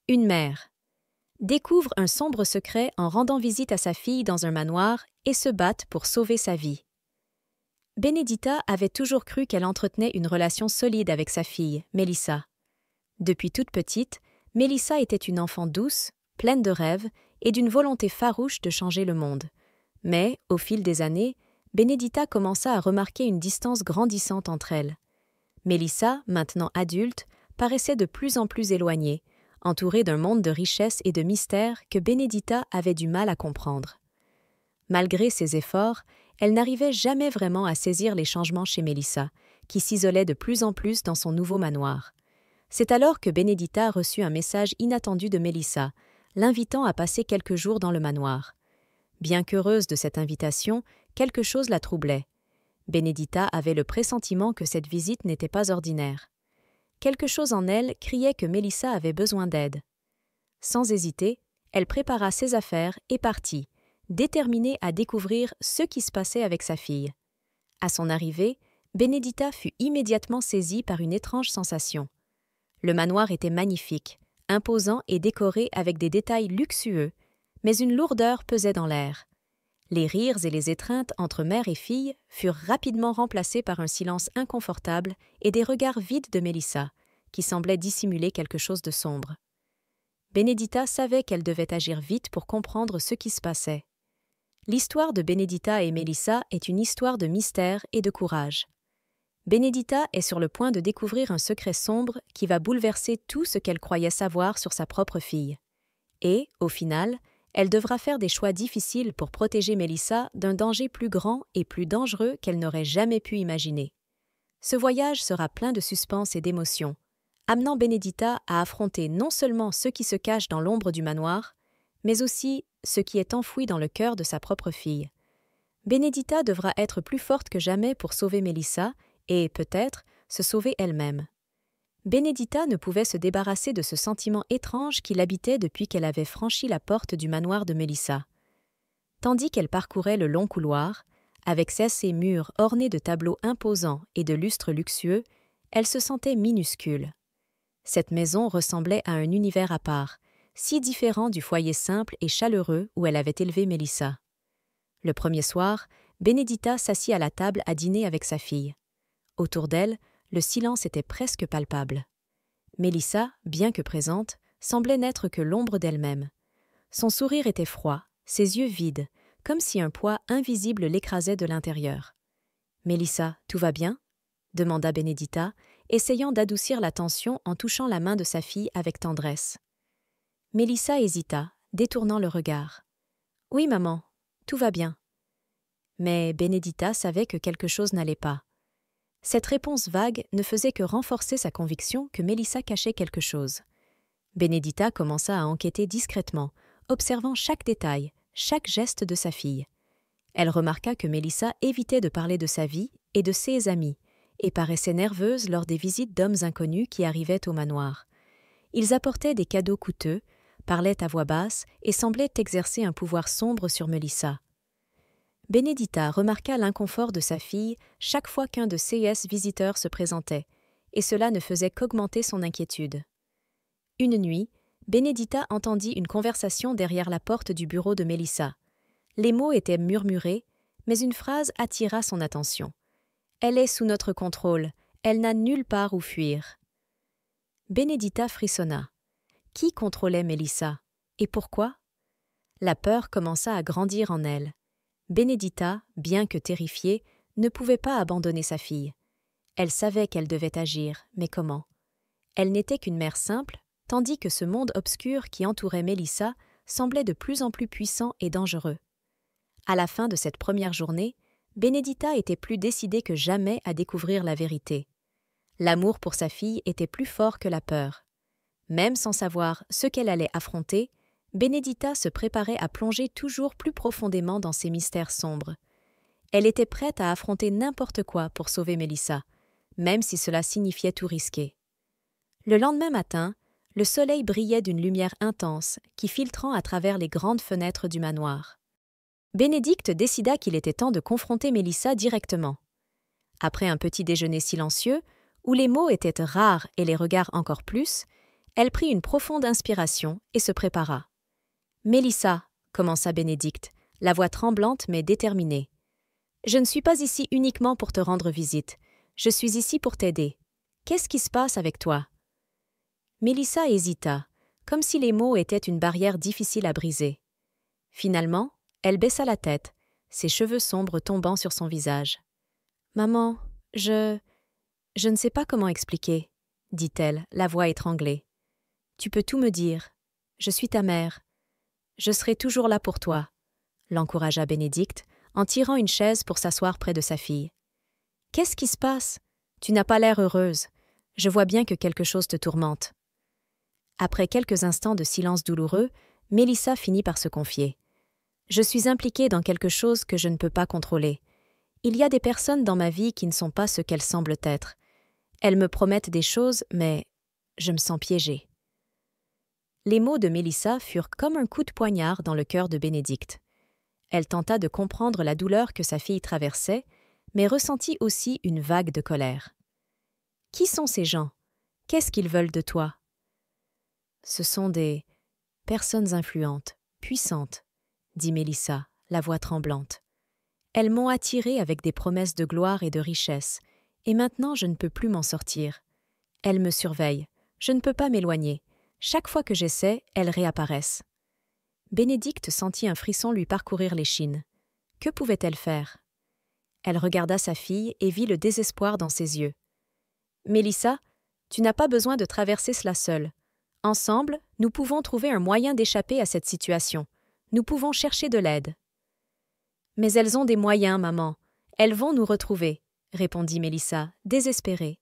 Une mère découvre un sombre secret en rendant visite à sa fille dans un manoir et se battent pour sauver sa vie. Benedita avait toujours cru qu'elle entretenait une relation solide avec sa fille, Melissa. Depuis toute petite, Melissa était une enfant douce, pleine de rêves et d'une volonté farouche de changer le monde. Mais, au fil des années, Benedita commença à remarquer une distance grandissante entre elles. Melissa, maintenant adulte, paraissait de plus en plus éloignée, entourée d'un monde de richesse et de mystères que Benedita avait du mal à comprendre. Malgré ses efforts, elle n'arrivait jamais vraiment à saisir les changements chez Melissa, qui s'isolait de plus en plus dans son nouveau manoir. C'est alors que Benedita reçut un message inattendu de Melissa, l'invitant à passer quelques jours dans le manoir. Bien qu'heureuse de cette invitation, quelque chose la troublait. Benedita avait le pressentiment que cette visite n'était pas ordinaire. Quelque chose en elle criait que Melissa avait besoin d'aide. Sans hésiter, elle prépara ses affaires et partit, déterminée à découvrir ce qui se passait avec sa fille. À son arrivée, Benedita fut immédiatement saisie par une étrange sensation. Le manoir était magnifique, imposant et décoré avec des détails luxueux, mais une lourdeur pesait dans l'air. Les rires et les étreintes entre mère et fille furent rapidement remplacés par un silence inconfortable et des regards vides de Melissa, qui semblait dissimuler quelque chose de sombre. Benedita savait qu'elle devait agir vite pour comprendre ce qui se passait. L'histoire de Benedita et Melissa est une histoire de mystère et de courage. Benedita est sur le point de découvrir un secret sombre qui va bouleverser tout ce qu'elle croyait savoir sur sa propre fille. Et, au final, elle devra faire des choix difficiles pour protéger Melissa d'un danger plus grand et plus dangereux qu'elle n'aurait jamais pu imaginer. Ce voyage sera plein de suspense et d'émotion, amenant Benedita à affronter non seulement ce qui se cache dans l'ombre du manoir, mais aussi ce qui est enfoui dans le cœur de sa propre fille. Benedita devra être plus forte que jamais pour sauver Melissa et, peut-être, se sauver elle-même. Benedita ne pouvait se débarrasser de ce sentiment étrange qui l'habitait depuis qu'elle avait franchi la porte du manoir de Melissa. Tandis qu'elle parcourait le long couloir, avec ses murs ornés de tableaux imposants et de lustres luxueux, elle se sentait minuscule. Cette maison ressemblait à un univers à part, si différent du foyer simple et chaleureux où elle avait élevé Melissa. Le premier soir, Benedita s'assit à la table à dîner avec sa fille. Autour d'elle, le silence était presque palpable. Melissa, bien que présente, semblait n'être que l'ombre d'elle-même. Son sourire était froid, ses yeux vides, comme si un poids invisible l'écrasait de l'intérieur. « Melissa, tout va bien ?» demanda Benedita, essayant d'adoucir la tension en touchant la main de sa fille avec tendresse. Melissa hésita, détournant le regard. « Oui, maman, tout va bien. » Mais Benedita savait que quelque chose n'allait pas. Cette réponse vague ne faisait que renforcer sa conviction que Melissa cachait quelque chose. Benedita commença à enquêter discrètement, observant chaque détail, chaque geste de sa fille. Elle remarqua que Melissa évitait de parler de sa vie et de ses amis, et paraissait nerveuse lors des visites d'hommes inconnus qui arrivaient au manoir. Ils apportaient des cadeaux coûteux, parlaient à voix basse et semblaient exercer un pouvoir sombre sur Melissa. Benedita remarqua l'inconfort de sa fille chaque fois qu'un de ses visiteurs se présentait, et cela ne faisait qu'augmenter son inquiétude. Une nuit, Benedita entendit une conversation derrière la porte du bureau de Melissa. Les mots étaient murmurés, mais une phrase attira son attention. « Elle est sous notre contrôle, elle n'a nulle part où fuir. » Benedita frissonna. Qui contrôlait Melissa? Et pourquoi? La peur commença à grandir en elle. Benedita, bien que terrifiée, ne pouvait pas abandonner sa fille. Elle savait qu'elle devait agir, mais comment? Elle n'était qu'une mère simple, tandis que ce monde obscur qui entourait Melissa semblait de plus en plus puissant et dangereux. À la fin de cette première journée, Benedita était plus décidée que jamais à découvrir la vérité. L'amour pour sa fille était plus fort que la peur. Même sans savoir ce qu'elle allait affronter, Benedita se préparait à plonger toujours plus profondément dans ces mystères sombres. Elle était prête à affronter n'importe quoi pour sauver Melissa, même si cela signifiait tout risquer. Le lendemain matin, le soleil brillait d'une lumière intense qui filtrant à travers les grandes fenêtres du manoir. Bénédicte décida qu'il était temps de confronter Melissa directement. Après un petit déjeuner silencieux, où les mots étaient rares et les regards encore plus, Elle prit une profonde inspiration et se prépara. « Mélissa, » commença Bénédicte, la voix tremblante mais déterminée. « Je ne suis pas ici uniquement pour te rendre visite. Je suis ici pour t'aider. Qu'est-ce qui se passe avec toi ?» Mélissa hésita, comme si les mots étaient une barrière difficile à briser. Finalement, elle baissa la tête, ses cheveux sombres tombant sur son visage. « Maman, je ne sais pas comment expliquer, » dit-elle, la voix étranglée. « Tu peux tout me dire. Je suis ta mère. Je serai toujours là pour toi, » l'encouragea Bénédicte, en tirant une chaise pour s'asseoir près de sa fille. « Qu'est-ce qui se passe? Tu n'as pas l'air heureuse. Je vois bien que quelque chose te tourmente. » Après quelques instants de silence douloureux, Mélissa finit par se confier. « Je suis impliquée dans quelque chose que je ne peux pas contrôler. Il y a des personnes dans ma vie qui ne sont pas ce qu'elles semblent être. Elles me promettent des choses, mais je me sens piégée. » Les mots de Mélissa furent comme un coup de poignard dans le cœur de Bénédicte. Elle tenta de comprendre la douleur que sa fille traversait, mais ressentit aussi une vague de colère. « Qui sont ces gens? Qu'est-ce qu'ils veulent de toi? » « Ce sont des personnes influentes, puissantes, » dit Mélissa, la voix tremblante. « Elles m'ont attirée avec des promesses de gloire et de richesse, et maintenant je ne peux plus m'en sortir. Elles me surveillent, je ne peux pas m'éloigner. Chaque fois que j'essaie, elles réapparaissent. » Bénédicte sentit un frisson lui parcourir l'échine. Que pouvait-elle faire? Elle regarda sa fille et vit le désespoir dans ses yeux. « Mélissa, tu n'as pas besoin de traverser cela seule. Ensemble, nous pouvons trouver un moyen d'échapper à cette situation. Nous pouvons chercher de l'aide. »« Mais elles ont des moyens, maman. Elles vont nous retrouver, » répondit Mélissa, désespérée.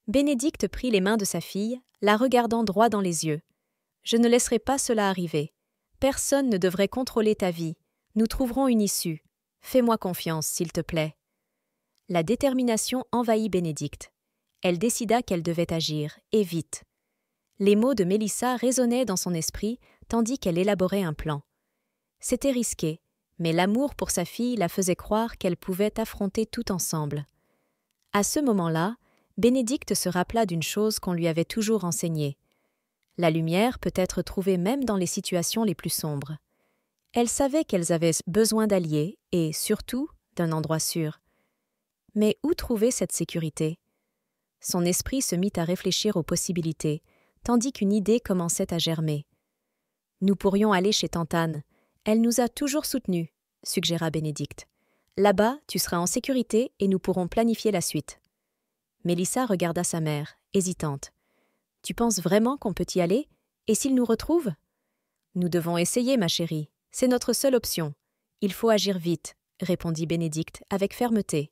Bénédicte prit les mains de sa fille, la regardant droit dans les yeux. « Je ne laisserai pas cela arriver. Personne ne devrait contrôler ta vie. Nous trouverons une issue. Fais-moi confiance, s'il te plaît. » La détermination envahit Bénédicte. Elle décida qu'elle devait agir, et vite. Les mots de Mélissa résonnaient dans son esprit tandis qu'elle élaborait un plan. C'était risqué, mais l'amour pour sa fille la faisait croire qu'elle pouvait affronter tout ensemble. À ce moment-là, Bénédicte se rappela d'une chose qu'on lui avait toujours enseignée. La lumière peut être trouvée même dans les situations les plus sombres. Elle savait qu'elles avaient besoin d'alliés et, surtout, d'un endroit sûr. Mais où trouver cette sécurité? Son esprit se mit à réfléchir aux possibilités, tandis qu'une idée commençait à germer. « Nous pourrions aller chez tante Anne. Elle nous a toujours soutenus, » suggéra Bénédicte. « Là-bas, tu seras en sécurité et nous pourrons planifier la suite. » Mélissa regarda sa mère, hésitante. « Tu penses vraiment qu'on peut y aller? Et s'ils nous retrouvent? »« Nous devons essayer, ma chérie. C'est notre seule option. Il faut agir vite, » répondit Bénédicte avec fermeté.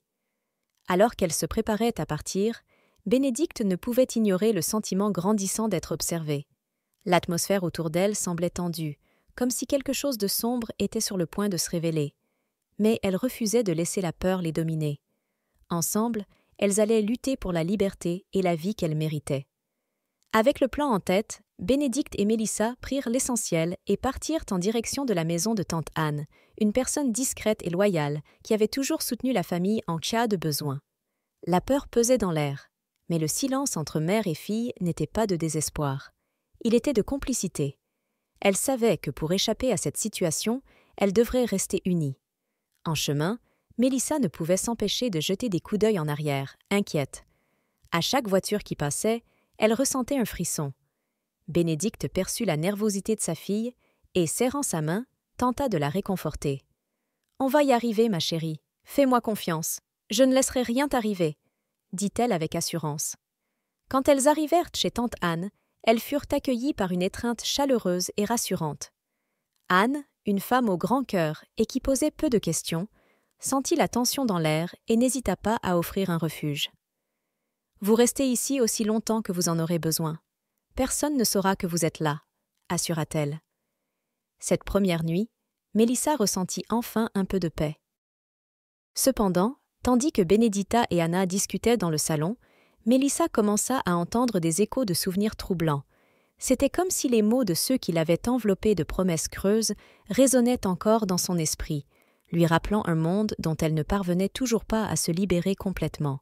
Alors qu'elle se préparait à partir, Bénédicte ne pouvait ignorer le sentiment grandissant d'être observée. L'atmosphère autour d'elle semblait tendue, comme si quelque chose de sombre était sur le point de se révéler. Mais elle refusait de laisser la peur les dominer. Ensemble, elles allaient lutter pour la liberté et la vie qu'elles méritaient. Avec le plan en tête, Bénédicte et Mélissa prirent l'essentiel et partirent en direction de la maison de tante Anne, une personne discrète et loyale qui avait toujours soutenu la famille en cas de besoin. La peur pesait dans l'air. Mais le silence entre mère et fille n'était pas de désespoir. Il était de complicité. Elle savait que pour échapper à cette situation, elle devrait rester unie. En chemin, Mélissa ne pouvait s'empêcher de jeter des coups d'œil en arrière, inquiète. À chaque voiture qui passait, elle ressentait un frisson. Bénédicte perçut la nervosité de sa fille et, serrant sa main, tenta de la réconforter. « On va y arriver, ma chérie. Fais-moi confiance. Je ne laisserai rien t'arriver, » dit-elle avec assurance. Quand elles arrivèrent chez tante Anne, elles furent accueillies par une étreinte chaleureuse et rassurante. Anne, une femme au grand cœur et qui posait peu de questions, sentit la tension dans l'air et n'hésita pas à offrir un refuge. « Vous restez ici aussi longtemps que vous en aurez besoin. Personne ne saura que vous êtes là, » assura-t-elle. Cette première nuit, Mélissa ressentit enfin un peu de paix. Cependant, tandis que Benedita et Anna discutaient dans le salon, Mélissa commença à entendre des échos de souvenirs troublants. C'était comme si les mots de ceux qui l'avaient enveloppée de promesses creuses résonnaient encore dans son esprit, lui rappelant un monde dont elle ne parvenait toujours pas à se libérer complètement.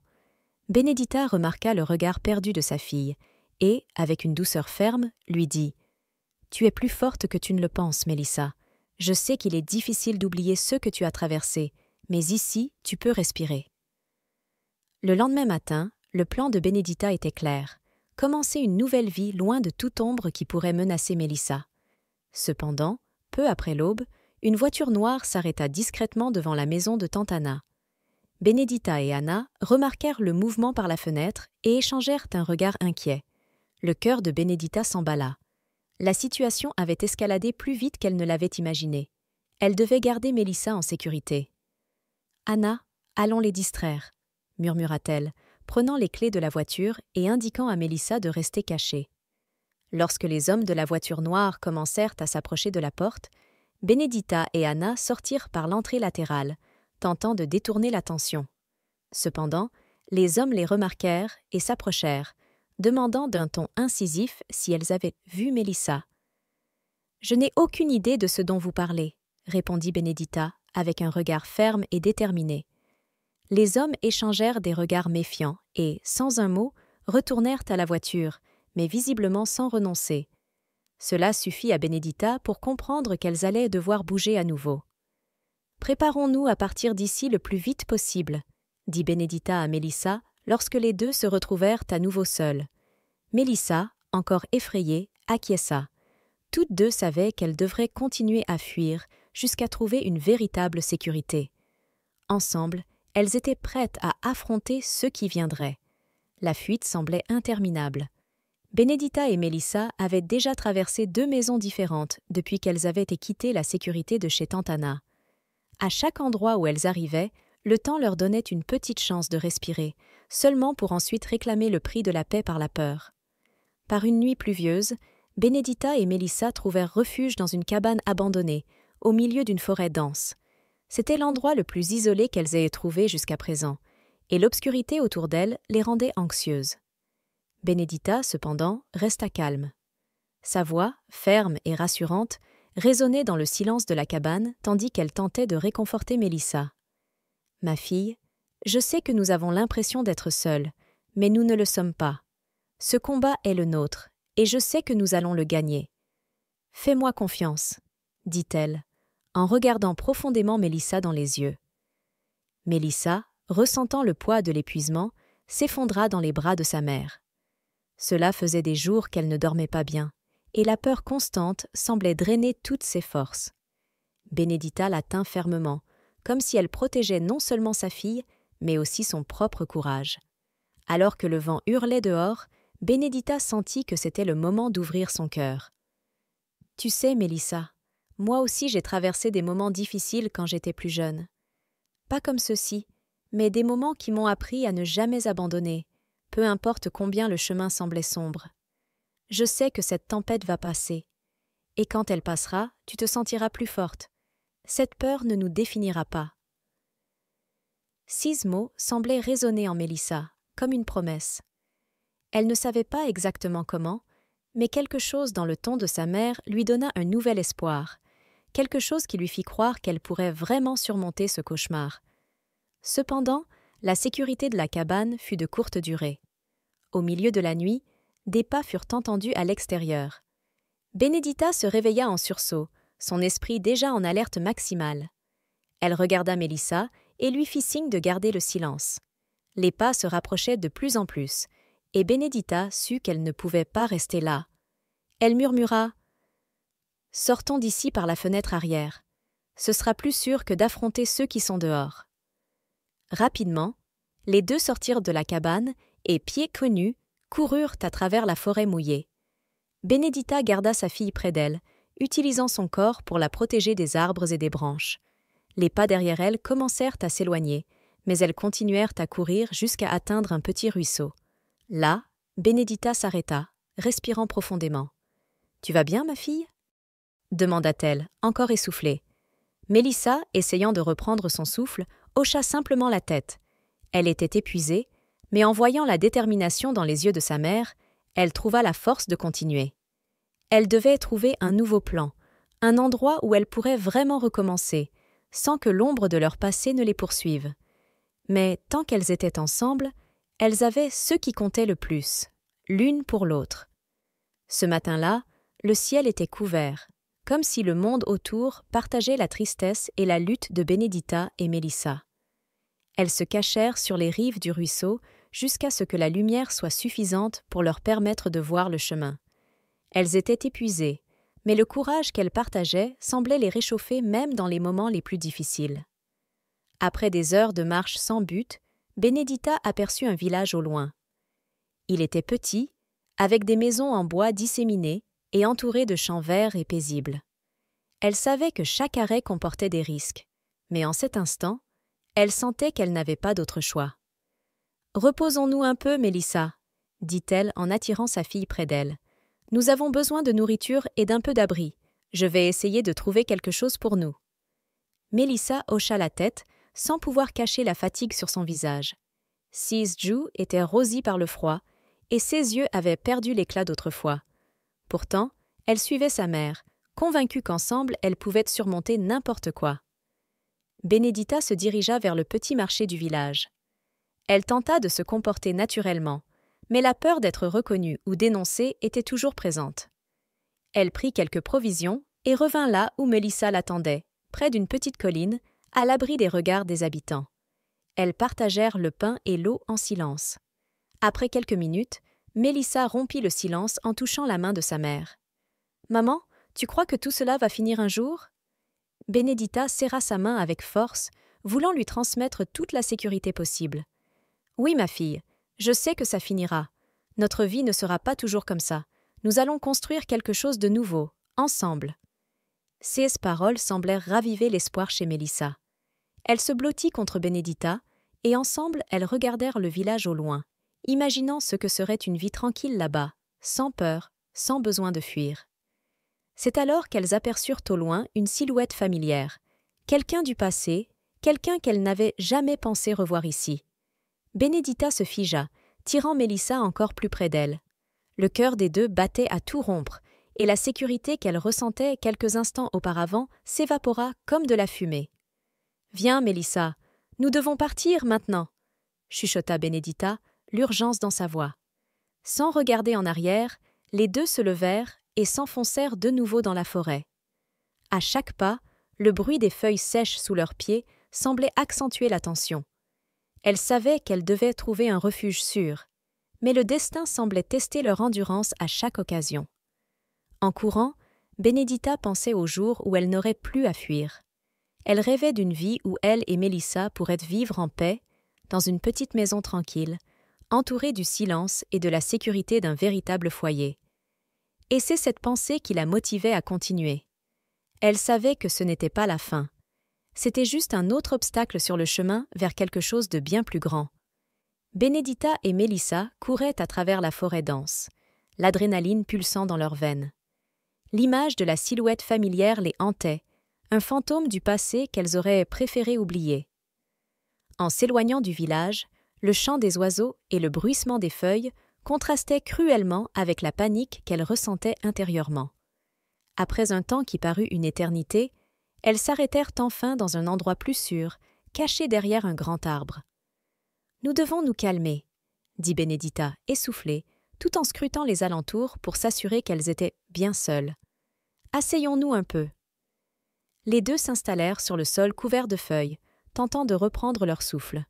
Benedita remarqua le regard perdu de sa fille, et, avec une douceur ferme, lui dit « Tu es plus forte que tu ne le penses, Mélissa. Je sais qu'il est difficile d'oublier ce que tu as traversé, mais ici, tu peux respirer. » Le lendemain matin, le plan de Benedita était clair. Commencer une nouvelle vie loin de toute ombre qui pourrait menacer Mélissa. Cependant, peu après l'aube, une voiture noire s'arrêta discrètement devant la maison de tante Anna. Benedita et Anna remarquèrent le mouvement par la fenêtre et échangèrent un regard inquiet. Le cœur de Benedita s'emballa. La situation avait escaladé plus vite qu'elle ne l'avait imaginé. Elle devait garder Mélissa en sécurité. « Anna, allons les distraire », murmura-t-elle, prenant les clés de la voiture et indiquant à Mélissa de rester cachée. Lorsque les hommes de la voiture noire commencèrent à s'approcher de la porte, Benedita et Anna sortirent par l'entrée latérale, tentant de détourner l'attention. Cependant, les hommes les remarquèrent et s'approchèrent, demandant d'un ton incisif si elles avaient vu Mélissa. « Je n'ai aucune idée de ce dont vous parlez, » répondit Benedita, avec un regard ferme et déterminé. Les hommes échangèrent des regards méfiants et, sans un mot, retournèrent à la voiture, mais visiblement sans renoncer. Cela suffit à Benedita pour comprendre qu'elles allaient devoir bouger à nouveau. « Préparons-nous à partir d'ici le plus vite possible, » dit Benedita à Mélissa lorsque les deux se retrouvèrent à nouveau seuls. Mélissa, encore effrayée, acquiesça. Toutes deux savaient qu'elles devraient continuer à fuir jusqu'à trouver une véritable sécurité. Ensemble, elles étaient prêtes à affronter ce qui viendrait. La fuite semblait interminable. Benedita et Mélissa avaient déjà traversé 2 maisons différentes depuis qu'elles avaient quitté la sécurité de chez tante Anna. À chaque endroit où elles arrivaient, le temps leur donnait une petite chance de respirer, seulement pour ensuite réclamer le prix de la paix par la peur. Par une nuit pluvieuse, Benedita et Mélissa trouvèrent refuge dans une cabane abandonnée, au milieu d'une forêt dense. C'était l'endroit le plus isolé qu'elles aient trouvé jusqu'à présent, et l'obscurité autour d'elles les rendait anxieuses. Benedita, cependant, resta calme. Sa voix, ferme et rassurante, résonnait dans le silence de la cabane tandis qu'elle tentait de réconforter Mélissa. « Ma fille, je sais que nous avons l'impression d'être seules, mais nous ne le sommes pas. Ce combat est le nôtre, et je sais que nous allons le gagner. Fais-moi confiance, » dit-elle, en regardant profondément Mélissa dans les yeux. Mélissa, ressentant le poids de l'épuisement, s'effondra dans les bras de sa mère. Cela faisait des jours qu'elle ne dormait pas bien, et la peur constante semblait drainer toutes ses forces. Benedita la tint fermement, comme si elle protégeait non seulement sa fille, mais aussi son propre courage. Alors que le vent hurlait dehors, Benedita sentit que c'était le moment d'ouvrir son cœur. « Tu sais, Mélissa, moi aussi j'ai traversé des moments difficiles quand j'étais plus jeune. Pas comme ceux-ci, mais des moments qui m'ont appris à ne jamais abandonner, peu importe combien le chemin semblait sombre. Je sais que cette tempête va passer, et quand elle passera, tu te sentiras plus forte. Cette peur ne nous définira pas. » 6 mots semblaient résonner en Mélissa, comme une promesse. Elle ne savait pas exactement comment, mais quelque chose dans le ton de sa mère lui donna un nouvel espoir, quelque chose qui lui fit croire qu'elle pourrait vraiment surmonter ce cauchemar. Cependant, la sécurité de la cabane fut de courte durée. Au milieu de la nuit, des pas furent entendus à l'extérieur. Benedita se réveilla en sursaut, son esprit déjà en alerte maximale. Elle regarda Mélissa et lui fit signe de garder le silence. Les pas se rapprochaient de plus en plus, et Benedita sut qu'elle ne pouvait pas rester là. Elle murmura « Sortons d'ici par la fenêtre arrière. Ce sera plus sûr que d'affronter ceux qui sont dehors. » Rapidement, les deux sortirent de la cabane et, pieds nus, coururent à travers la forêt mouillée. Benedita garda sa fille près d'elle, utilisant son corps pour la protéger des arbres et des branches. Les pas derrière elle commencèrent à s'éloigner, mais elles continuèrent à courir jusqu'à atteindre un petit ruisseau. Là, Benedita s'arrêta, respirant profondément. « Tu vas bien, ma fille ?» demanda-t-elle, encore essoufflée. Mélissa, essayant de reprendre son souffle, hocha simplement la tête. Elle était épuisée, mais en voyant la détermination dans les yeux de sa mère, elle trouva la force de continuer. Elle devait trouver un nouveau plan, un endroit où elle pourrait vraiment recommencer, sans que l'ombre de leur passé ne les poursuive. Mais tant qu'elles étaient ensemble, elles avaient ce qui comptait le plus, l'une pour l'autre. Ce matin-là, le ciel était couvert, comme si le monde autour partageait la tristesse et la lutte de Benedita et Mélissa. Elles se cachèrent sur les rives du ruisseau jusqu'à ce que la lumière soit suffisante pour leur permettre de voir le chemin. Elles étaient épuisées, mais le courage qu'elles partageaient semblait les réchauffer même dans les moments les plus difficiles. Après des heures de marche sans but, Benedita aperçut un village au loin. Il était petit, avec des maisons en bois disséminées et entouré de champs verts et paisibles. Elle savait que chaque arrêt comportait des risques, mais en cet instant, elle sentait qu'elle n'avait pas d'autre choix. « Reposons-nous un peu, Mélissa, » dit-elle en attirant sa fille près d'elle. « Nous avons besoin de nourriture et d'un peu d'abri. Je vais essayer de trouver quelque chose pour nous. » Mélissa hocha la tête, sans pouvoir cacher la fatigue sur son visage. Sisju était rosie par le froid, et ses yeux avaient perdu l'éclat d'autrefois. Pourtant, elle suivait sa mère, convaincue qu'ensemble elles pouvaient surmonter n'importe quoi. Benedita se dirigea vers le petit marché du village. Elle tenta de se comporter naturellement, mais la peur d'être reconnue ou dénoncée était toujours présente. Elle prit quelques provisions et revint là où Mélissa l'attendait, près d'une petite colline, à l'abri des regards des habitants. Elles partagèrent le pain et l'eau en silence. Après quelques minutes, Mélissa rompit le silence en touchant la main de sa mère. « Maman, tu crois que tout cela va finir un jour ?» Benedita serra sa main avec force, voulant lui transmettre toute la sécurité possible. « Oui, ma fille, je sais que ça finira. Notre vie ne sera pas toujours comme ça. Nous allons construire quelque chose de nouveau, ensemble. » Ces paroles semblèrent raviver l'espoir chez Mélissa. Elle se blottit contre Benedita, et ensemble elles regardèrent le village au loin, imaginant ce que serait une vie tranquille là-bas, sans peur, sans besoin de fuir. C'est alors qu'elles aperçurent au loin une silhouette familière, quelqu'un du passé, quelqu'un qu'elles n'avaient jamais pensé revoir ici. Benedita se figea, tirant Mélissa encore plus près d'elle. Le cœur des deux battait à tout rompre, et la sécurité qu'elle ressentait quelques instants auparavant s'évapora comme de la fumée. « Viens, Mélissa, nous devons partir maintenant » chuchota Benedita, l'urgence dans sa voix. Sans regarder en arrière, les deux se levèrent et s'enfoncèrent de nouveau dans la forêt. À chaque pas, le bruit des feuilles sèches sous leurs pieds semblait accentuer la tension. Elles savaient qu'elles devaient trouver un refuge sûr, mais le destin semblait tester leur endurance à chaque occasion. En courant, Benedita pensait au jour où elle n'aurait plus à fuir. Elle rêvait d'une vie où elle et Mélissa pourraient vivre en paix, dans une petite maison tranquille, entourée du silence et de la sécurité d'un véritable foyer. Et c'est cette pensée qui la motivait à continuer. Elle savait que ce n'était pas la fin. C'était juste un autre obstacle sur le chemin vers quelque chose de bien plus grand. Benedita et Mélissa couraient à travers la forêt dense, l'adrénaline pulsant dans leurs veines. L'image de la silhouette familière les hantait, un fantôme du passé qu'elles auraient préféré oublier. En s'éloignant du village, le chant des oiseaux et le bruissement des feuilles contrastaient cruellement avec la panique qu'elles ressentaient intérieurement. Après un temps qui parut une éternité, elles s'arrêtèrent enfin dans un endroit plus sûr, caché derrière un grand arbre. « Nous devons nous calmer » dit Benedita, essoufflée, tout en scrutant les alentours pour s'assurer qu'elles étaient bien seules. « Asseyons-nous un peu. » Les deux s'installèrent sur le sol couvert de feuilles, tentant de reprendre leur souffle.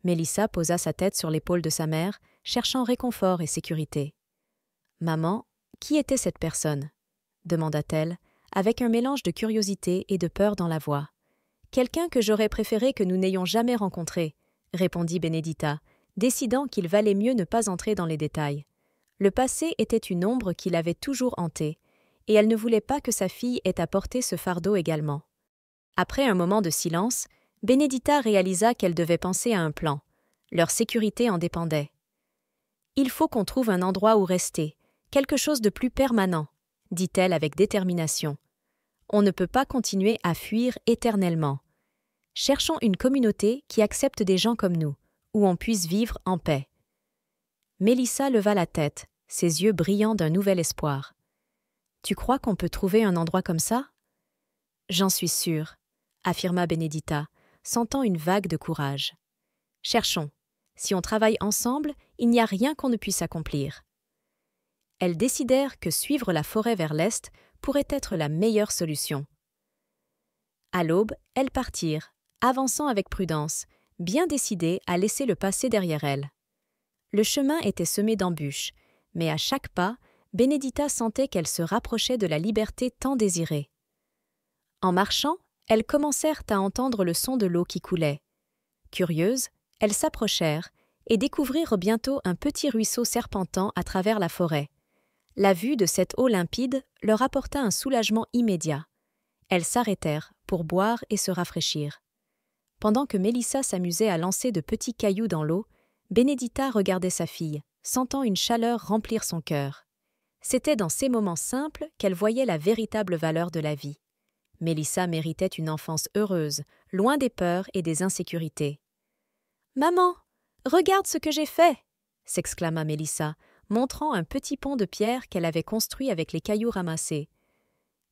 Mélissa posa sa tête sur l'épaule de sa mère, cherchant réconfort et sécurité. « Maman, qui était cette personne ?» demanda-t-elle, avec un mélange de curiosité et de peur dans la voix. « Quelqu'un que j'aurais préféré que nous n'ayons jamais rencontré », répondit Benedita, décidant qu'il valait mieux ne pas entrer dans les détails. Le passé était une ombre qui l'avait toujours hantée, et elle ne voulait pas que sa fille ait à porter ce fardeau également. Après un moment de silence, Benedita réalisa qu'elle devait penser à un plan. Leur sécurité en dépendait. « Il faut qu'on trouve un endroit où rester, quelque chose de plus permanent, » dit-elle avec détermination. « On ne peut pas continuer à fuir éternellement. Cherchons une communauté qui accepte des gens comme nous, où on puisse vivre en paix. » Mélissa leva la tête, ses yeux brillants d'un nouvel espoir. « Tu crois qu'on peut trouver un endroit comme ça ?»« J'en suis sûre, » affirma Benedita, sentant une vague de courage. « Cherchons. Si on travaille ensemble, il n'y a rien qu'on ne puisse accomplir. Elles décidèrent que suivre la forêt vers l'est pourrait être la meilleure solution. À l'aube, elles partirent, avançant avec prudence, bien décidées à laisser le passé derrière elles. Le chemin était semé d'embûches, mais à chaque pas, Benedita sentait qu'elle se rapprochait de la liberté tant désirée. En marchant, elles commencèrent à entendre le son de l'eau qui coulait. Curieuses, elles s'approchèrent et découvrirent bientôt un petit ruisseau serpentant à travers la forêt. La vue de cette eau limpide leur apporta un soulagement immédiat. Elles s'arrêtèrent pour boire et se rafraîchir. Pendant que Mélissa s'amusait à lancer de petits cailloux dans l'eau, Benedita regardait sa fille, sentant une chaleur remplir son cœur. C'était dans ces moments simples qu'elle voyait la véritable valeur de la vie. Mélissa méritait une enfance heureuse, loin des peurs et des insécurités. « Maman, regarde ce que j'ai fait !» s'exclama Mélissa, montrant un petit pont de pierre qu'elle avait construit avec les cailloux ramassés.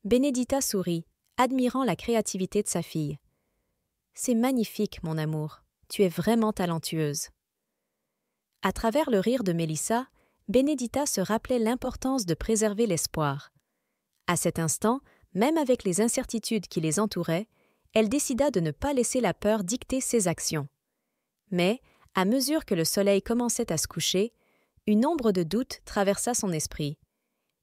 Benedita sourit, admirant la créativité de sa fille. « C'est magnifique, mon amour, tu es vraiment talentueuse. » À travers le rire de Mélissa, Benedita se rappelait l'importance de préserver l'espoir. À cet instant, même avec les incertitudes qui les entouraient, elle décida de ne pas laisser la peur dicter ses actions. Mais, à mesure que le soleil commençait à se coucher, une ombre de doute traversa son esprit.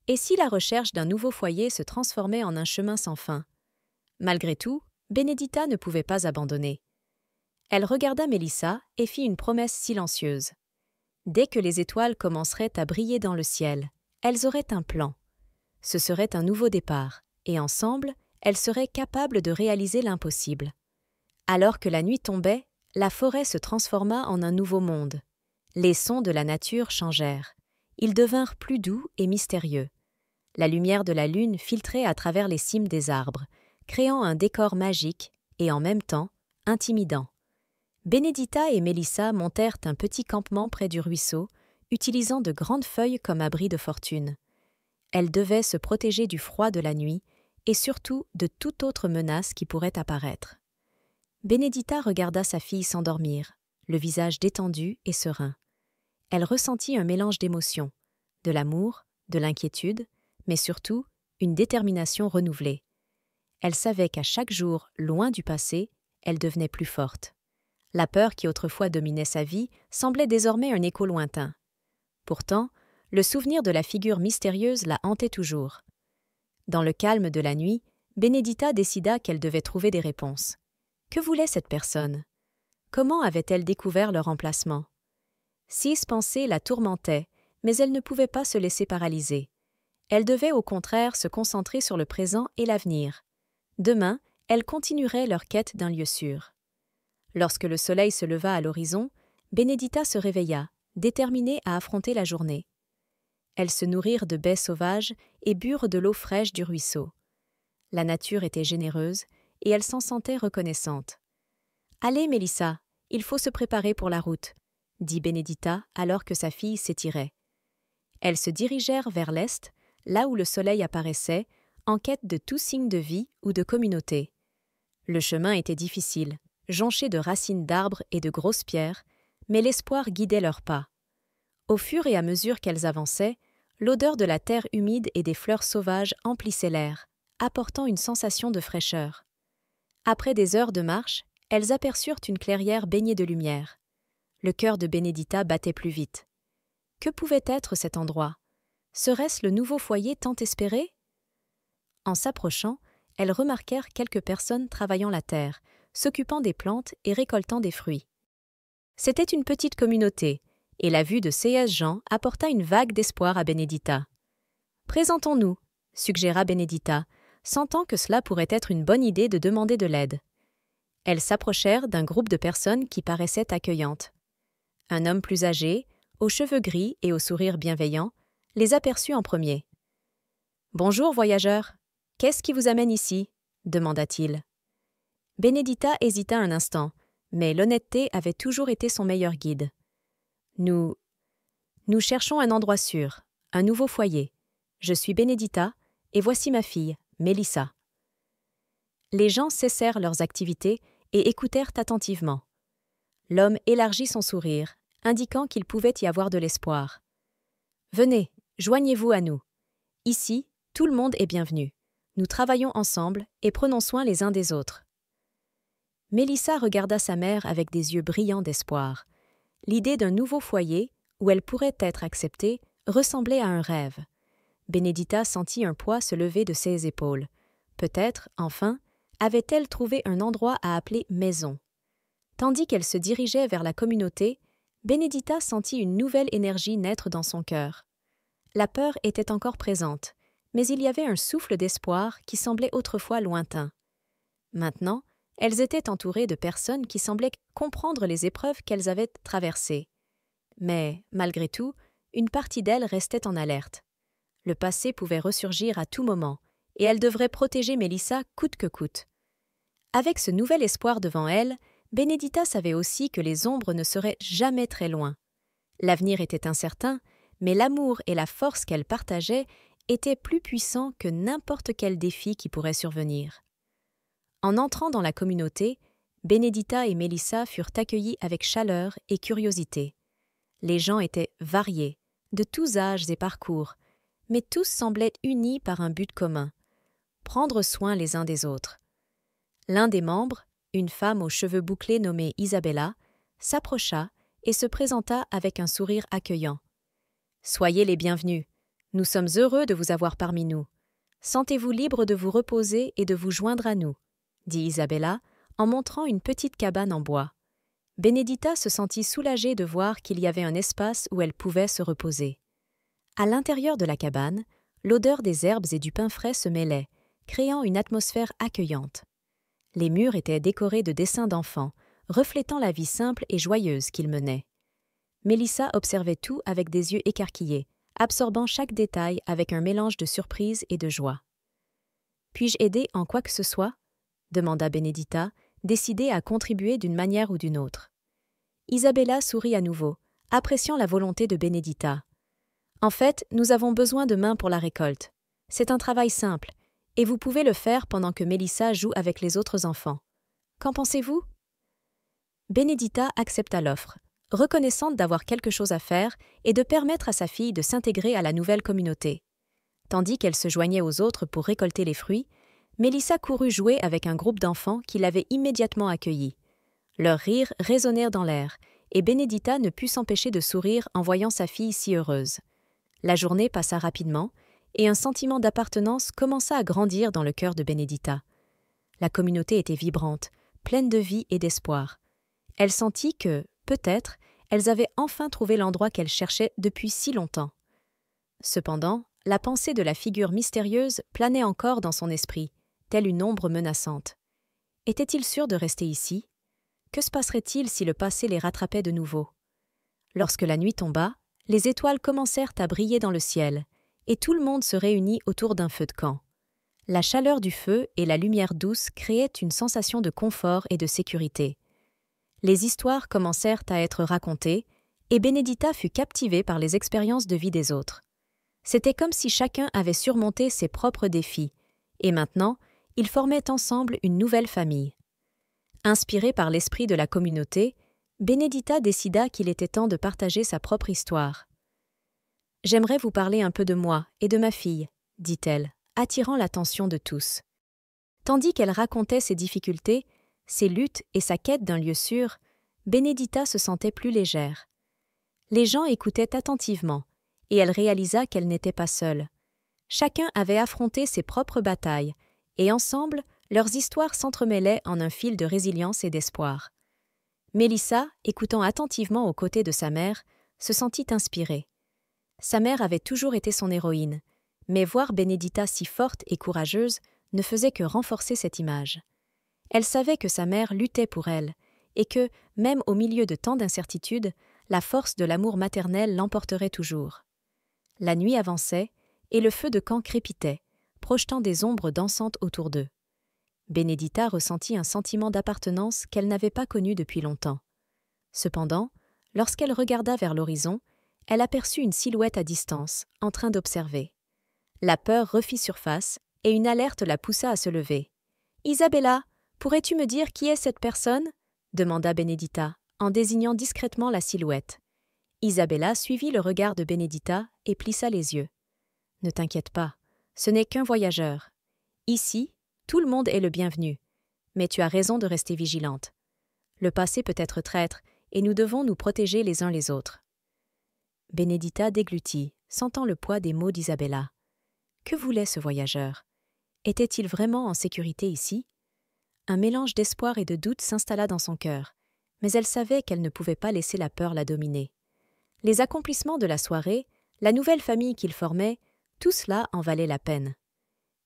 Et si la recherche d'un nouveau foyer se transformait en un chemin sans fin? Malgré tout, Benedita ne pouvait pas abandonner. Elle regarda Mélissa et fit une promesse silencieuse. Dès que les étoiles commenceraient à briller dans le ciel, elles auraient un plan. Ce serait un nouveau départ, et ensemble, elles seraient capables de réaliser l'impossible. Alors que la nuit tombait, la forêt se transforma en un nouveau monde. Les sons de la nature changèrent. Ils devinrent plus doux et mystérieux. La lumière de la lune filtrait à travers les cimes des arbres, créant un décor magique et en même temps intimidant. Benedita et Mélissa montèrent un petit campement près du ruisseau, utilisant de grandes feuilles comme abri de fortune. Elles devaient se protéger du froid de la nuit et surtout de toute autre menace qui pourrait apparaître. Benedita regarda sa fille s'endormir, le visage détendu et serein. Elle ressentit un mélange d'émotions, de l'amour, de l'inquiétude, mais surtout une détermination renouvelée. Elle savait qu'à chaque jour, loin du passé, elle devenait plus forte. La peur qui autrefois dominait sa vie semblait désormais un écho lointain. Pourtant, le souvenir de la figure mystérieuse la hantait toujours. Dans le calme de la nuit, Benedita décida qu'elle devait trouver des réponses. Que voulait cette personne? Comment avait-elle découvert leur emplacement? 6 pensées la tourmentaient, mais elle ne pouvait pas se laisser paralyser. Elle devait au contraire se concentrer sur le présent et l'avenir. Demain, elles continueraient leur quête d'un lieu sûr. Lorsque le soleil se leva à l'horizon, Benedita se réveilla, déterminée à affronter la journée. Elles se nourrirent de baies sauvages et burent de l'eau fraîche du ruisseau. La nature était généreuse et elle s'en sentait reconnaissante. « Allez, Mélissa, il faut se préparer pour la route », dit Benedita alors que sa fille s'étirait. Elles se dirigèrent vers l'est, là où le soleil apparaissait, en quête de tout signe de vie ou de communauté. Le chemin était difficile, jonché de racines d'arbres et de grosses pierres, mais l'espoir guidait leurs pas. Au fur et à mesure qu'elles avançaient, l'odeur de la terre humide et des fleurs sauvages emplissait l'air, apportant une sensation de fraîcheur. Après des heures de marche, elles aperçurent une clairière baignée de lumière. Le cœur de Benedita battait plus vite. Que pouvait être cet endroit? Serait-ce le nouveau foyer tant espéré? En s'approchant, elles remarquèrent quelques personnes travaillant la terre, s'occupant des plantes et récoltant des fruits. C'était une petite communauté, et la vue de ces gens apporta une vague d'espoir à Benedita. « Présentons-nous », suggéra Benedita, sentant que cela pourrait être une bonne idée de demander de l'aide. Elles s'approchèrent d'un groupe de personnes qui paraissaient accueillantes. Un homme plus âgé, aux cheveux gris et au sourire bienveillant, les aperçut en premier. « Bonjour, voyageurs. Qu'est-ce qui vous amène ici ?» demanda-t-il. Benedita hésita un instant, mais l'honnêteté avait toujours été son meilleur guide. « Nous cherchons un endroit sûr, un nouveau foyer. Je suis Benedita, et voici ma fille, Mélissa. » Les gens cessèrent leurs activités et écoutèrent attentivement. L'homme élargit son sourire, indiquant qu'il pouvait y avoir de l'espoir. « Venez, joignez-vous à nous. Ici, tout le monde est bienvenu. Nous travaillons ensemble et prenons soin les uns des autres. » Mélissa regarda sa mère avec des yeux brillants d'espoir. L'idée d'un nouveau foyer, où elle pourrait être acceptée, ressemblait à un rêve. Benedita sentit un poids se lever de ses épaules. Peut-être, enfin, avait-elle trouvé un endroit à appeler maison. Tandis qu'elle se dirigeait vers la communauté, Benedita sentit une nouvelle énergie naître dans son cœur. La peur était encore présente, mais il y avait un souffle d'espoir qui semblait autrefois lointain. Maintenant, elles étaient entourées de personnes qui semblaient comprendre les épreuves qu'elles avaient traversées. Mais, malgré tout, une partie d'elles restait en alerte. Le passé pouvait ressurgir à tout moment, et elle devrait protéger Mélissa coûte que coûte. Avec ce nouvel espoir devant elle, Benedita savait aussi que les ombres ne seraient jamais très loin. L'avenir était incertain, mais l'amour et la force qu'elle partageait étaient plus puissants que n'importe quel défi qui pourrait survenir. En entrant dans la communauté, Benedita et Mélissa furent accueillies avec chaleur et curiosité. Les gens étaient variés, de tous âges et parcours, mais tous semblaient unis par un but commun: prendre soin les uns des autres. L'un des membres, une femme aux cheveux bouclés nommée Isabella, s'approcha et se présenta avec un sourire accueillant. « Soyez les bienvenus. Nous sommes heureux de vous avoir parmi nous. Sentez-vous libre de vous reposer et de vous joindre à nous, » dit Isabella, en montrant une petite cabane en bois. Benedita se sentit soulagée de voir qu'il y avait un espace où elle pouvait se reposer. À l'intérieur de la cabane, l'odeur des herbes et du pain frais se mêlait, créant une atmosphère accueillante. Les murs étaient décorés de dessins d'enfants, reflétant la vie simple et joyeuse qu'ils menaient. Mélissa observait tout avec des yeux écarquillés, absorbant chaque détail avec un mélange de surprise et de joie. « Puis-je aider en quoi que ce soit ?» demanda Benedita, décidée à contribuer d'une manière ou d'une autre. Isabella sourit à nouveau, appréciant la volonté de Benedita. « En fait, nous avons besoin de mains pour la récolte. C'est un travail simple, et vous pouvez le faire pendant que Mélissa joue avec les autres enfants. Qu'en pensez-vous » Benedita accepta l'offre, reconnaissante d'avoir quelque chose à faire et de permettre à sa fille de s'intégrer à la nouvelle communauté. Tandis qu'elle se joignait aux autres pour récolter les fruits, Mélissa courut jouer avec un groupe d'enfants qui l'avaient immédiatement accueillie. Leurs rires résonnèrent dans l'air, et Benedita ne put s'empêcher de sourire en voyant sa fille si heureuse. La journée passa rapidement, et un sentiment d'appartenance commença à grandir dans le cœur de Benedita. La communauté était vibrante, pleine de vie et d'espoir. Elle sentit que, peut-être, elles avaient enfin trouvé l'endroit qu'elles cherchaient depuis si longtemps. Cependant, la pensée de la figure mystérieuse planait encore dans son esprit, telle une ombre menaçante. Était-il sûr de rester ici? Que se passerait-il si le passé les rattrapait de nouveau? Lorsque la nuit tomba, les étoiles commencèrent à briller dans le ciel, et tout le monde se réunit autour d'un feu de camp. La chaleur du feu et la lumière douce créaient une sensation de confort et de sécurité. Les histoires commencèrent à être racontées, et Benedita fut captivée par les expériences de vie des autres. C'était comme si chacun avait surmonté ses propres défis, et maintenant, ils formaient ensemble une nouvelle famille. Inspirée par l'esprit de la communauté, Benedita décida qu'il était temps de partager sa propre histoire. « J'aimerais vous parler un peu de moi et de ma fille, » dit-elle, attirant l'attention de tous. Tandis qu'elle racontait ses difficultés, ses luttes et sa quête d'un lieu sûr, Benedita se sentait plus légère. Les gens écoutaient attentivement, et elle réalisa qu'elle n'était pas seule. Chacun avait affronté ses propres batailles, et ensemble, leurs histoires s'entremêlaient en un fil de résilience et d'espoir. Mélissa, écoutant attentivement aux côtés de sa mère, se sentit inspirée. Sa mère avait toujours été son héroïne, mais voir Benedita si forte et courageuse ne faisait que renforcer cette image. Elle savait que sa mère luttait pour elle, et que, même au milieu de tant d'incertitudes, la force de l'amour maternel l'emporterait toujours. La nuit avançait, et le feu de camp crépitait, projetant des ombres dansantes autour d'eux. Benedita ressentit un sentiment d'appartenance qu'elle n'avait pas connu depuis longtemps. Cependant, lorsqu'elle regarda vers l'horizon, elle aperçut une silhouette à distance, en train d'observer. La peur refit surface, et une alerte la poussa à se lever. « Isabella, pourrais-tu me dire qui est cette personne ?» demanda Benedita, en désignant discrètement la silhouette. Isabella suivit le regard de Benedita et plissa les yeux. « Ne t'inquiète pas, ce n'est qu'un voyageur. Ici, tout le monde est le bienvenu, mais tu as raison de rester vigilante. Le passé peut être traître, et nous devons nous protéger les uns les autres. » Benedita déglutit, sentant le poids des mots d'Isabella. Que voulait ce voyageur? Était-il vraiment en sécurité ici? Un mélange d'espoir et de doute s'installa dans son cœur, mais elle savait qu'elle ne pouvait pas laisser la peur la dominer. Les accomplissements de la soirée, la nouvelle famille qu'il formait, tout cela en valait la peine.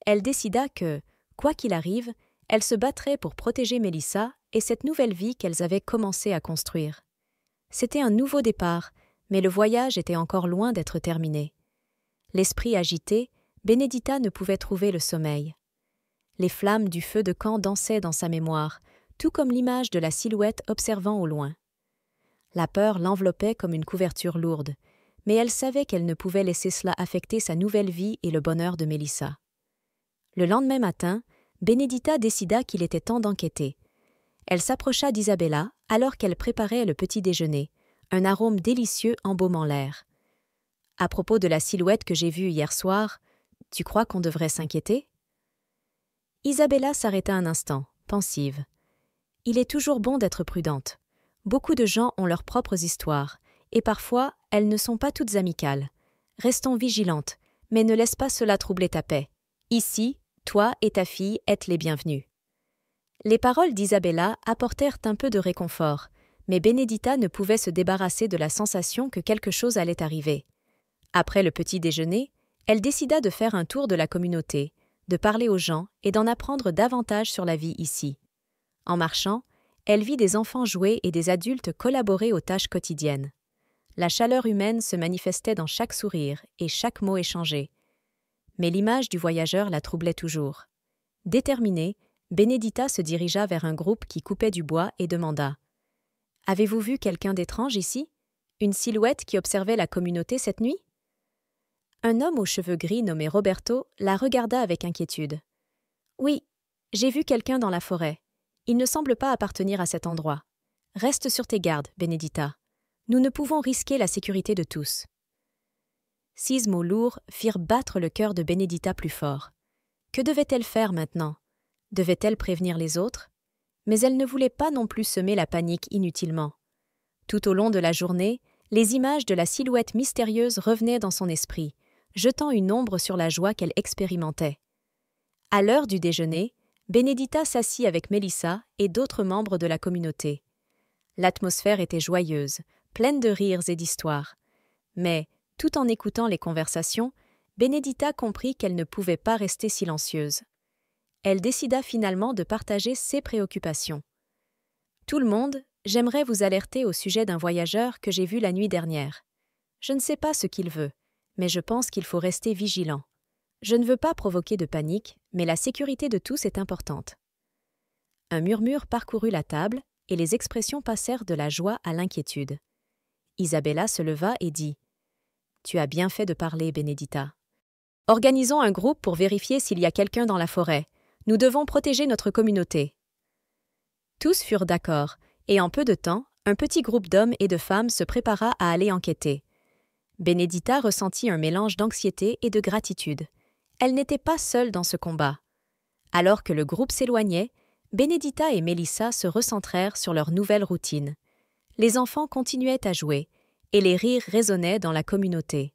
Elle décida que, quoi qu'il arrive, elle se battrait pour protéger Mélissa et cette nouvelle vie qu'elles avaient commencé à construire. C'était un nouveau départ, mais le voyage était encore loin d'être terminé. L'esprit agité, Benedita ne pouvait trouver le sommeil. Les flammes du feu de camp dansaient dans sa mémoire, tout comme l'image de la silhouette observant au loin. La peur l'enveloppait comme une couverture lourde, mais elle savait qu'elle ne pouvait laisser cela affecter sa nouvelle vie et le bonheur de Mélissa. Le lendemain matin, Benedita décida qu'il était temps d'enquêter. Elle s'approcha d'Isabella alors qu'elle préparait le petit déjeuner, un arôme délicieux embaumant l'air. « À propos de la silhouette que j'ai vue hier soir, tu crois qu'on devrait s'inquiéter ?» Isabella s'arrêta un instant, pensive. Il est toujours bon d'être prudente. Beaucoup de gens ont leurs propres histoires, et parfois, elles ne sont pas toutes amicales. Restons vigilantes, mais ne laisse pas cela troubler ta paix. Ici, toi et ta fille êtes les bienvenus. Les paroles d'Isabella apportèrent un peu de réconfort, mais Benedita ne pouvait se débarrasser de la sensation que quelque chose allait arriver. Après le petit déjeuner, elle décida de faire un tour de la communauté, de parler aux gens et d'en apprendre davantage sur la vie ici. En marchant, elle vit des enfants jouer et des adultes collaborer aux tâches quotidiennes. La chaleur humaine se manifestait dans chaque sourire et chaque mot échangé. Mais l'image du voyageur la troublait toujours. Déterminée, Benedita se dirigea vers un groupe qui coupait du bois et demanda « Avez-vous vu quelqu'un d'étrange ici? Une silhouette qui observait la communauté cette nuit ?» Un homme aux cheveux gris nommé Roberto la regarda avec inquiétude. « Oui, j'ai vu quelqu'un dans la forêt. Il ne semble pas appartenir à cet endroit. Reste sur tes gardes, Benedita. Nous ne pouvons risquer la sécurité de tous. » 6 mots lourds firent battre le cœur de Benedita plus fort. Que devait-elle faire maintenant? Devait-elle prévenir les autres? Mais elle ne voulait pas non plus semer la panique inutilement. Tout au long de la journée, les images de la silhouette mystérieuse revenaient dans son esprit, jetant une ombre sur la joie qu'elle expérimentait. À l'heure du déjeuner, Benedita s'assit avec Mélissa et d'autres membres de la communauté. L'atmosphère était joyeuse, pleine de rires et d'histoires. Mais, tout en écoutant les conversations, Benedita comprit qu'elle ne pouvait pas rester silencieuse. Elle décida finalement de partager ses préoccupations. « Tout le monde, j'aimerais vous alerter au sujet d'un voyageur que j'ai vu la nuit dernière. Je ne sais pas ce qu'il veut, mais je pense qu'il faut rester vigilant. Je ne veux pas provoquer de panique, mais la sécurité de tous est importante. » Un murmure parcourut la table et les expressions passèrent de la joie à l'inquiétude. Isabella se leva et dit « Tu as bien fait de parler, Benedita. Organisons un groupe pour vérifier s'il y a quelqu'un dans la forêt. Nous devons protéger notre communauté. » Tous furent d'accord, et en peu de temps, un petit groupe d'hommes et de femmes se prépara à aller enquêter. Benedita ressentit un mélange d'anxiété et de gratitude. Elle n'était pas seule dans ce combat. Alors que le groupe s'éloignait, Benedita et Mélissa se recentrèrent sur leur nouvelle routine. Les enfants continuaient à jouer, et les rires résonnaient dans la communauté.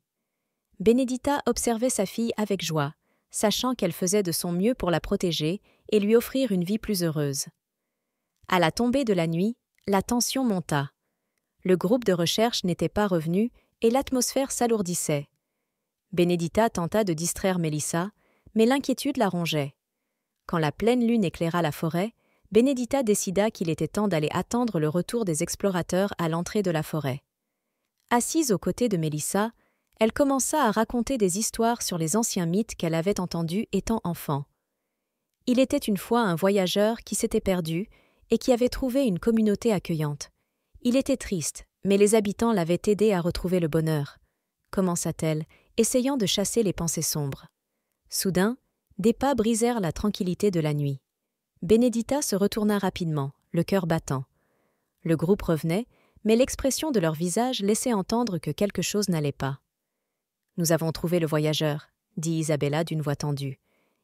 Benedita observait sa fille avec joie, sachant qu'elle faisait de son mieux pour la protéger et lui offrir une vie plus heureuse. À la tombée de la nuit, la tension monta. Le groupe de recherche n'était pas revenu et l'atmosphère s'alourdissait. Benedita tenta de distraire Mélissa, mais l'inquiétude la rongeait. Quand la pleine lune éclaira la forêt, Benedita décida qu'il était temps d'aller attendre le retour des explorateurs à l'entrée de la forêt. Assise aux côtés de Mélissa, elle commença à raconter des histoires sur les anciens mythes qu'elle avait entendus étant enfant. Il était une fois un voyageur qui s'était perdu et qui avait trouvé une communauté accueillante. Il était triste, mais les habitants l'avaient aidé à retrouver le bonheur, commença-t-elle, essayant de chasser les pensées sombres. Soudain, des pas brisèrent la tranquillité de la nuit. Benedita se retourna rapidement, le cœur battant. Le groupe revenait, mais l'expression de leur visage laissait entendre que quelque chose n'allait pas. « Nous avons trouvé le voyageur », dit Isabella d'une voix tendue.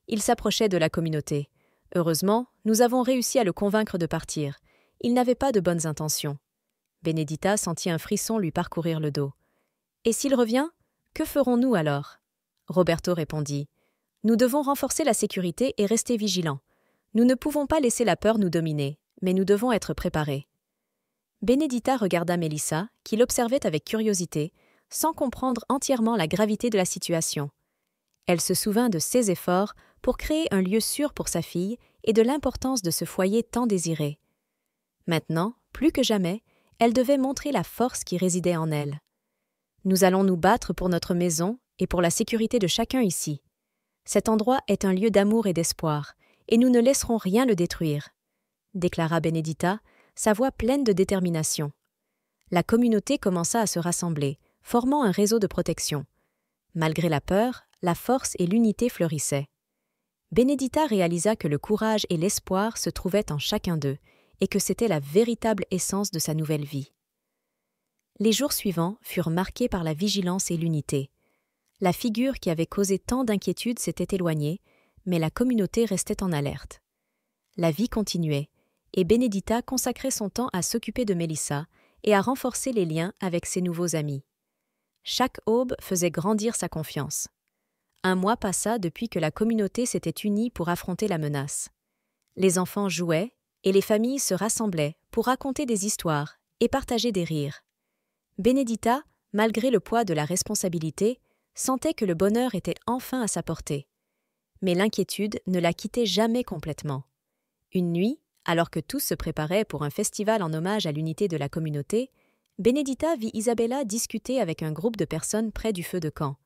Il s'approchait de la communauté. Heureusement, nous avons réussi à le convaincre de partir. Il n'avait pas de bonnes intentions. Benedita sentit un frisson lui parcourir le dos. « Et s'il revient, que ferons-nous alors ?» Roberto répondit. « Nous devons renforcer la sécurité et rester vigilants. Nous ne pouvons pas laisser la peur nous dominer, mais nous devons être préparés. » Benedita regarda Melissa, qui l'observait avec curiosité, sans comprendre entièrement la gravité de la situation. Elle se souvint de ses efforts pour créer un lieu sûr pour sa fille et de l'importance de ce foyer tant désiré. Maintenant, plus que jamais, elle devait montrer la force qui résidait en elle. « Nous allons nous battre pour notre maison et pour la sécurité de chacun ici. Cet endroit est un lieu d'amour et d'espoir, et nous ne laisserons rien le détruire, » déclara Benedita, sa voix pleine de détermination. La communauté commença à se rassembler, formant un réseau de protection. Malgré la peur, la force et l'unité fleurissaient. Benedita réalisa que le courage et l'espoir se trouvaient en chacun d'eux, et que c'était la véritable essence de sa nouvelle vie. Les jours suivants furent marqués par la vigilance et l'unité. La figure qui avait causé tant d'inquiétude s'était éloignée, mais la communauté restait en alerte. La vie continuait, et Benedita consacrait son temps à s'occuper de Melissa et à renforcer les liens avec ses nouveaux amis. Chaque aube faisait grandir sa confiance. Un mois passa depuis que la communauté s'était unie pour affronter la menace. Les enfants jouaient et les familles se rassemblaient pour raconter des histoires et partager des rires. Benedita, malgré le poids de la responsabilité, sentait que le bonheur était enfin à sa portée. Mais l'inquiétude ne la quittait jamais complètement. Une nuit, alors que tous se préparaient pour un festival en hommage à l'unité de la communauté, Benedita vit Isabella discuter avec un groupe de personnes près du feu de camp.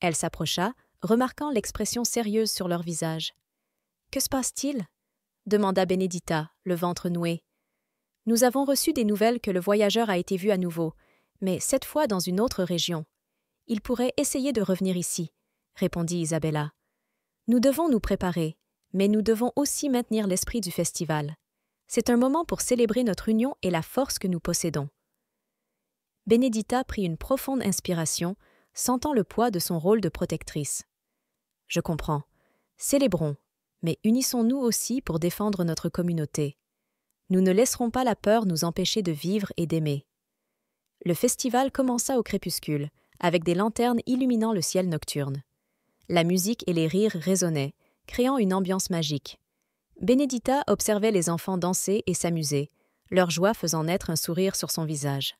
Elle s'approcha, remarquant l'expression sérieuse sur leur visage. « Que se passe-t-il » demanda Benedita, le ventre noué. « Nous avons reçu des nouvelles que le voyageur a été vu à nouveau, mais cette fois dans une autre région. Il pourrait essayer de revenir ici, » répondit Isabella. « Nous devons nous préparer, mais nous devons aussi maintenir l'esprit du festival. C'est un moment pour célébrer notre union et la force que nous possédons. » Benedita prit une profonde inspiration, sentant le poids de son rôle de protectrice. « Je comprends. Célébrons, mais unissons-nous aussi pour défendre notre communauté. Nous ne laisserons pas la peur nous empêcher de vivre et d'aimer. » Le festival commença au crépuscule, avec des lanternes illuminant le ciel nocturne. La musique et les rires résonnaient, créant une ambiance magique. Benedita observait les enfants danser et s'amuser, leur joie faisant naître un sourire sur son visage.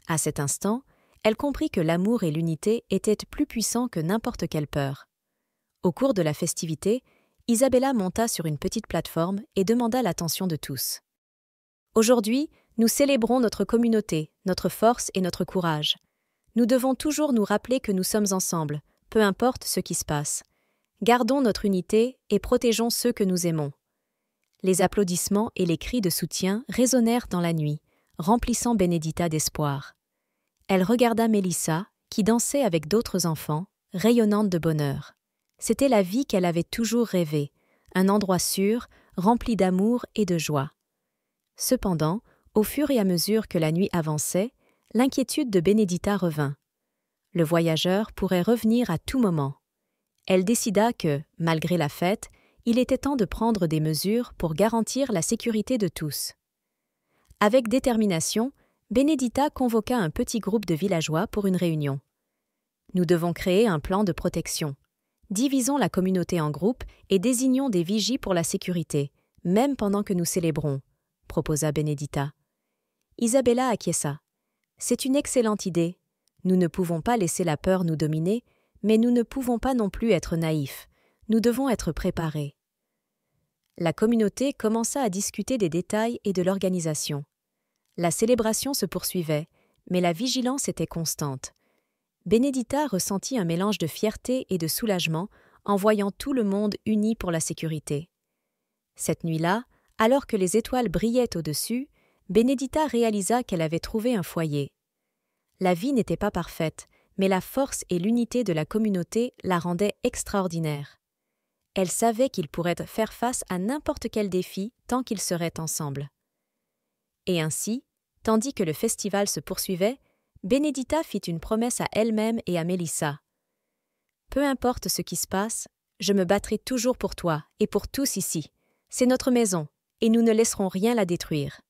À cet instant, elle comprit que l'amour et l'unité étaient plus puissants que n'importe quelle peur. Au cours de la festivité, Isabella monta sur une petite plateforme et demanda l'attention de tous. « Aujourd'hui, nous célébrons notre communauté, notre force et notre courage. Nous devons toujours nous rappeler que nous sommes ensemble, peu importe ce qui se passe. Gardons notre unité et protégeons ceux que nous aimons. » Les applaudissements et les cris de soutien résonnèrent dans la nuit, remplissant Benedita d'espoir. Elle regarda Melissa, qui dansait avec d'autres enfants, rayonnante de bonheur. C'était la vie qu'elle avait toujours rêvée, un endroit sûr, rempli d'amour et de joie. Cependant, au fur et à mesure que la nuit avançait, l'inquiétude de Benedita revint. Le voyageur pourrait revenir à tout moment. Elle décida que, malgré la fête, il était temps de prendre des mesures pour garantir la sécurité de tous. Avec détermination, Benedita convoqua un petit groupe de villageois pour une réunion. « Nous devons créer un plan de protection. Divisons la communauté en groupes et désignons des vigies pour la sécurité, même pendant que nous célébrons, » proposa Benedita. Isabella acquiesça. « C'est une excellente idée. Nous ne pouvons pas laisser la peur nous dominer, mais nous ne pouvons pas non plus être naïfs. Nous devons être préparés. » La communauté commença à discuter des détails et de l'organisation. La célébration se poursuivait, mais la vigilance était constante. Benedita ressentit un mélange de fierté et de soulagement en voyant tout le monde uni pour la sécurité. Cette nuit-là, alors que les étoiles brillaient au-dessus, Benedita réalisa qu'elle avait trouvé un foyer. La vie n'était pas parfaite, mais la force et l'unité de la communauté la rendaient extraordinaire. Elle savait qu'ils pourraient faire face à n'importe quel défi tant qu'ils seraient ensemble. Et ainsi, Tandis que le festival se poursuivait, Benedita fit une promesse à elle-même et à Mélissa. « Peu importe ce qui se passe, je me battrai toujours pour toi et pour tous ici. C'est notre maison, et nous ne laisserons rien la détruire. »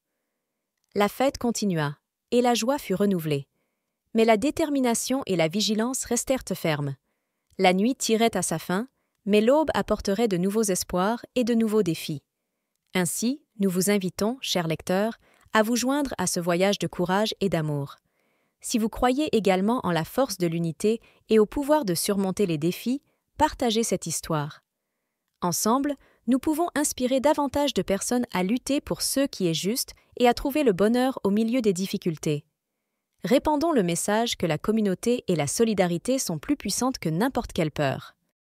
La fête continua, et la joie fut renouvelée. Mais la détermination et la vigilance restèrent fermes. La nuit tirait à sa fin, mais l'aube apporterait de nouveaux espoirs et de nouveaux défis. Ainsi, nous vous invitons, chers lecteurs, à vous joindre à ce voyage de courage et d'amour. Si vous croyez également en la force de l'unité et au pouvoir de surmonter les défis, partagez cette histoire. Ensemble, nous pouvons inspirer davantage de personnes à lutter pour ce qui est juste et à trouver le bonheur au milieu des difficultés. Répandons le message que la communauté et la solidarité sont plus puissantes que n'importe quelle peur.